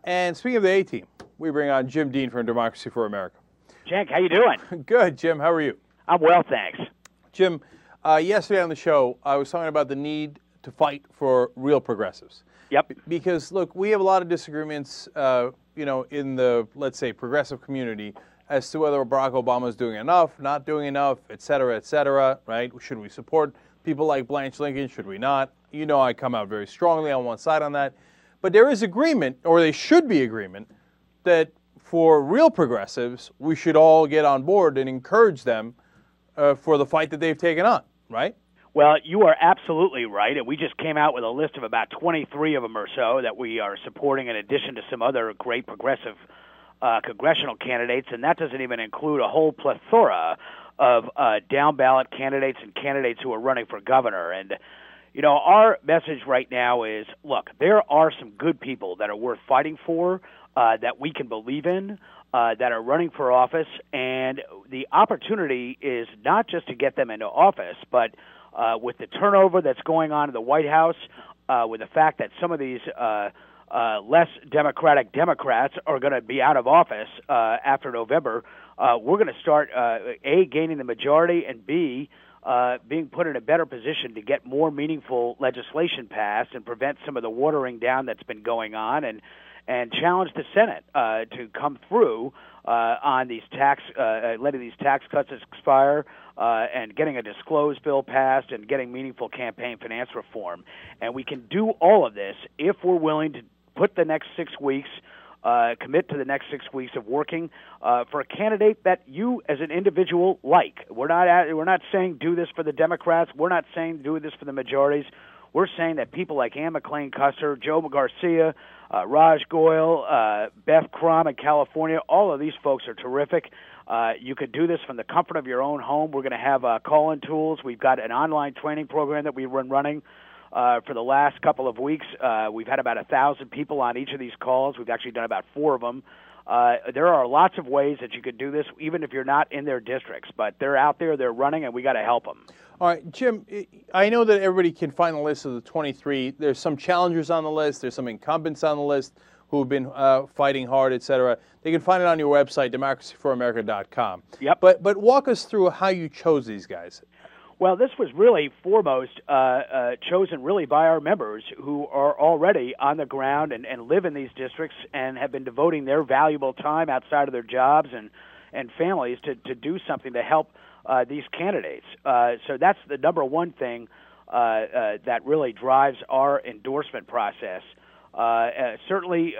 And speaking of the A-team, we bring on Jim Dean from Democracy for America. Cenk, how you doing? Good, Jim. How are you? I'm well, thanks. Jim, yesterday on the show, I was talking about the need to fight for real progressives. Yep. Because, look, we have a lot of disagreements, in the, let's say, progressive community as to whether Barack Obama is doing enough, not doing enough, et cetera, right? Should we support people like Blanche Lincoln? Should we not? You know I come out very strongly on one side on that. But there is agreement, or there should be agreement, that for real progressives, we should all get on board and encourage them for the fight that they've taken on, right? Well, you are absolutely right, and we just came out with a list of about 23 of them or so that we are supporting in addition to some other great progressive congressional candidates, and that doesn't even include a whole plethora of down-ballot candidates and candidates who are running for governor. And, you know, our message right now is, look, there are some good people that are worth fighting for, that we can believe in, that are running for office, and the opportunity is not just to get them into office, but with the turnover that's going on in the White House, with the fact that some of these less democratic Democrats are going to be out of office after November, we're going to start, A, gaining the majority, and B, being put in a better position to get more meaningful legislation passed and prevent some of the watering down that's been going on, and challenge the Senate to come through on these letting these tax cuts expire, and getting a disclosed bill passed and getting meaningful campaign finance reform. And we can do all of this if we're willing to put the next 6 weeks, commit to the next 6 weeks of working for a candidate that you as an individual like. We're not saying do this for the Democrats. We're not saying do this for the majorities. We're saying that people like Ann McClain Custer, Joe Garcia, Raj Goyal, Beth Crum in California, all of these folks are terrific. You could do this from the comfort of your own home. We're going to have call-in tools. We've got an online training program that we've been running for the last couple of weeks. We've had about 1,000 people on each of these calls. We've actually done about 4 of them. There are lots of ways that you could do this, even if you're not in their districts. But they're out there, they're running, and we got to help them. All right, Jim, I know that everybody can find the list of the 23. There's some challengers on the list. There's some incumbents on the list who have been fighting hard, et cetera. They can find it on your website, democracyforamerica.com. Yep. But walk us through how you chose these guys. Well, this was really foremost chosen really by our members who are already on the ground and live in these districts and have been devoting their valuable time outside of their jobs and families to do something to help these candidates. So that's the number one thing that really drives our endorsement process. Certainly,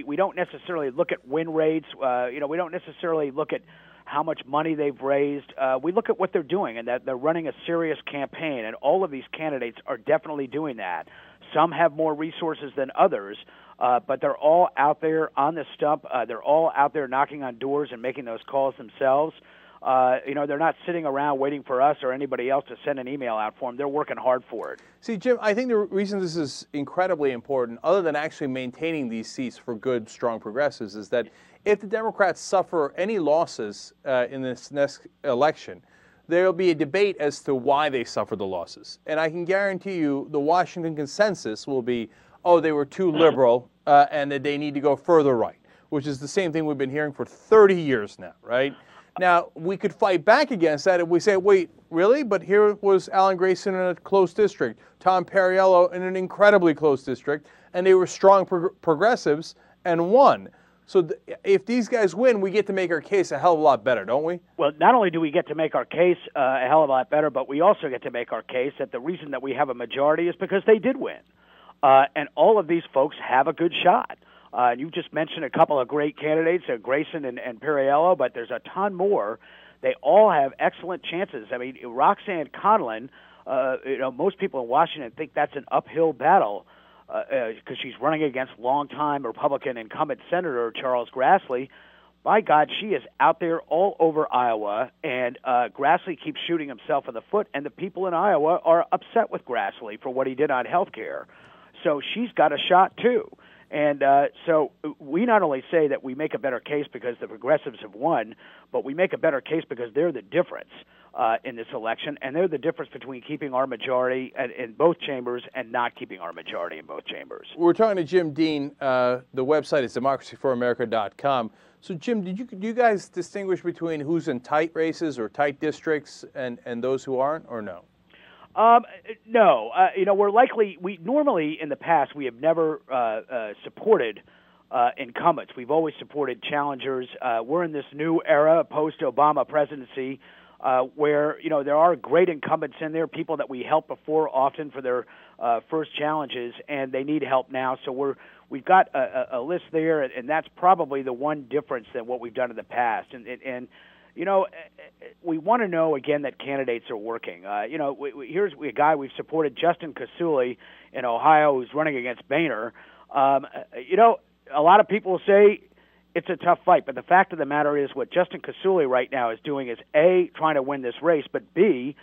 we don't necessarily look at win rates. We don't necessarily look at how much money they've raised. We look at what they're doing and that they're running a serious campaign, and all of these candidates are definitely doing that. Some have more resources than others, but they're all out there on the stump. They're all out there knocking on doors and making those calls themselves. They're not sitting around waiting for us or anybody else to send an email out for them. They're working hard for it. See, Jim, I think the reason this is incredibly important, other than actually maintaining these seats for good, strong progressives, is that if the Democrats suffer any losses in this next election, there will be a debate as to why they suffered the losses. And I can guarantee you the Washington consensus will be, oh, they were too liberal and that they need to go further right, which is the same thing we've been hearing for 30 years now, right? Now, we could fight back against that if we say, wait, really? But here was Alan Grayson in a close district, Tom Perriello in an incredibly close district, and they were strong progressives and won. So if these guys win, we get to make our case a hell of a lot better, don't we? Well, not only do we get to make our case a hell of a lot better, but we also get to make our case that the reason that we have a majority is because they did win. And all of these folks have a good shot. You just mentioned a couple of great candidates, Grayson and Perriello, but there's a ton more. They all have excellent chances. I mean, Roxanne Conlon, most people in Washington think that's an uphill battle because she's running against longtime Republican incumbent Senator Charles Grassley. By God, she is out there all over Iowa, and Grassley keeps shooting himself in the foot, and the people in Iowa are upset with Grassley for what he did on health care. So she's got a shot, too. And so we not only say that we make a better case because the progressives have won, but we make a better case because they're the difference in this election, and they're the difference between keeping our majority in both chambers and not keeping our majority in both chambers. We're talking to Jim Dean. The website is democracyforamerica.com. So, Jim, do you guys distinguish between who's in tight races or tight districts and those who aren't, or no? No. We normally in the past we have never supported incumbents. We've always supported challengers. We're in this new era post-Obama presidency where there are great incumbents in there, people that we helped before often for their first challenges, and they need help now. So we've got a list there, and that's probably the one difference than what we've done in the past. And we want to know, again, that candidates are working. Here's a guy we've supported, Justin Casuli in Ohio, who's running against Boehner. A lot of people say it's a tough fight, but the fact of the matter is what Justin Casuli right now is doing is, A, trying to win this race, but B,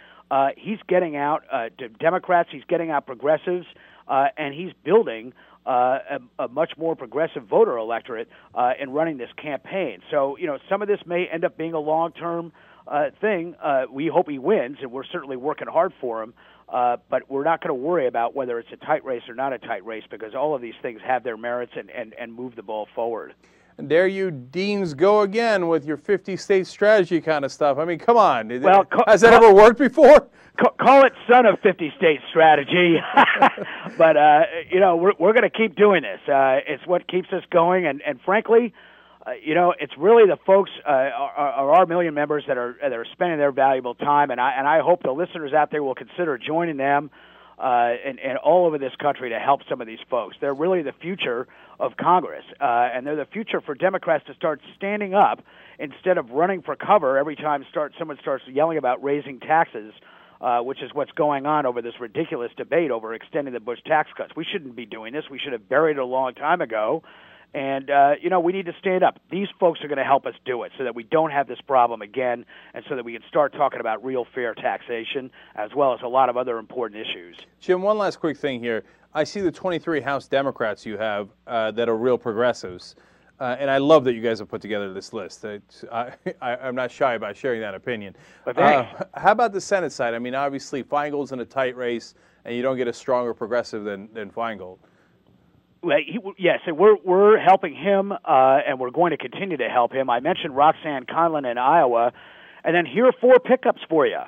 he's getting out to Democrats, he's getting out progressives, and he's building a much more progressive voter electorate in running this campaign. So, some of this may end up being a long-term thing. We hope he wins, and we're certainly working hard for him. But we're not going to worry about whether it's a tight race or not a tight race because all of these things have their merits and move the ball forward. And there you Deans go again with your 50-state strategy kind of stuff. I mean, come on. Well, has that ever worked before? Call it son of 50-state strategy. But, we're going to keep doing this. It's what keeps us going. And frankly, it's really the folks, our million members that are spending their valuable time. And I hope the listeners out there will consider joining them and all over this country to help some of these folks. They're really the future of Congress, and they're the future for Democrats to start standing up instead of running for cover every time someone starts yelling about raising taxes, which is what's going on over this ridiculous debate over extending the Bush tax cuts. We shouldn't be doing this. We should have buried it a long time ago. And, we need to stand up. These folks are going to help us do it so that we don't have this problem again and so that we can start talking about real fair taxation as well as a lot of other important issues. Jim, one last quick thing here. I see the 23 House Democrats you have that are real progressives, and I love that you guys have put together this list. I'm not shy about sharing that opinion. Thanks. How about the Senate side? I mean, obviously, Feingold's in a tight race, and you don't get a stronger progressive than Feingold. Well, yes, and we're helping him, and we're going to continue to help him. I mentioned Roxanne Conlon in Iowa, and then here are 4 pickups for you.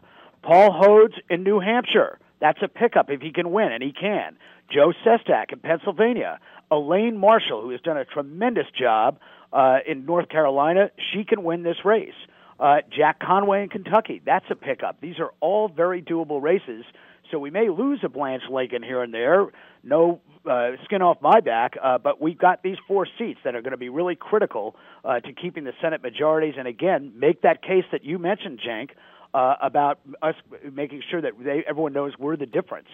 Paul Hodes in New Hampshire. That's a pickup if he can win, and he can. Joe Sestak in Pennsylvania. Elaine Marshall, who has done a tremendous job in North Carolina, she can win this race. Jack Conway in Kentucky. That's a pickup. These are all very doable races. So we may lose a Blanche Lincoln here and there. No skin off my back, but we've got these 4 seats that are going to be really critical to keeping the Senate majorities. And again, make that case that you mentioned, Cenk, about us making sure that everyone knows we're the difference.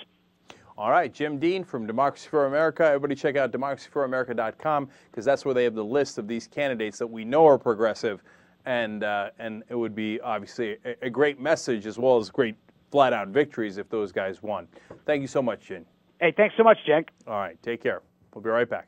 All right, Jim Dean from Democracy for America. Everybody check out democracyforamerica.com because that's where they have the list of these candidates that we know are progressive, and it would be obviously a great message as well as great flat-out victories if those guys won. Thank you so much, Jim. Hey, thanks so much, Cenk. All right, take care. We'll be right back.